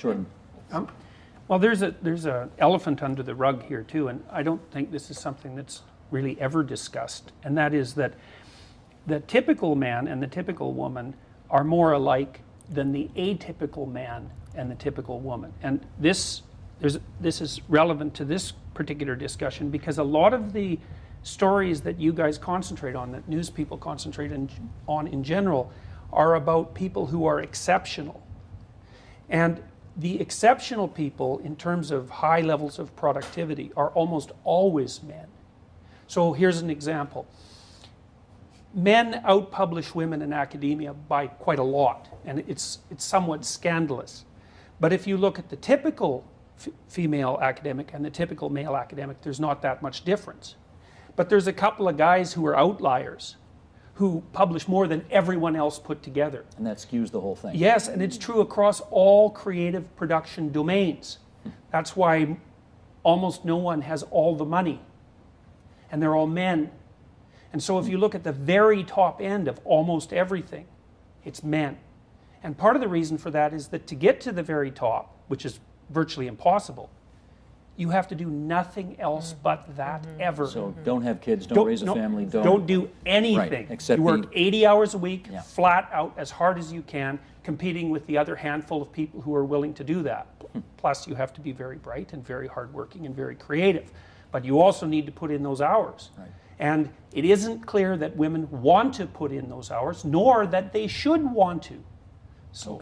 Jordan. Well, there's a elephant under the rug here too, and I don't think this is something that's really ever discussed, and that is that the typical man and the typical woman are more alike than the atypical man and the typical woman. And this is relevant to this particular discussion because a lot of the stories that you guys concentrate on, that news people concentrate on in general, are about people who are exceptional. And the exceptional people, in terms of high levels of productivity, are almost always men. So here's an example. Men outpublish women in academia by quite a lot, and it's somewhat scandalous. But if you look at the typical female academic and the typical male academic, there's not that much difference. But there's a couple of guys who are outliers, who publish more than everyone else put together. And that skews the whole thing. Yes, and it's true across all creative production domains. That's why almost no one has all the money, and they're all men. And so if you look at the very top end of almost everything, it's men. And part of the reason for that is that to get to the very top, which is virtually impossible, you have to do nothing else but that ever. So don't have kids, don't raise a family, don't do anything. Right, except you work 80 hours a week, Yeah. flat out, as hard as you can, competing with the other handful of people who are willing to do that. Plus, you have to be very bright and very hardworking and very creative. But you also need to put in those hours. Right. And it isn't clear that women want to put in those hours, nor that they should want to. So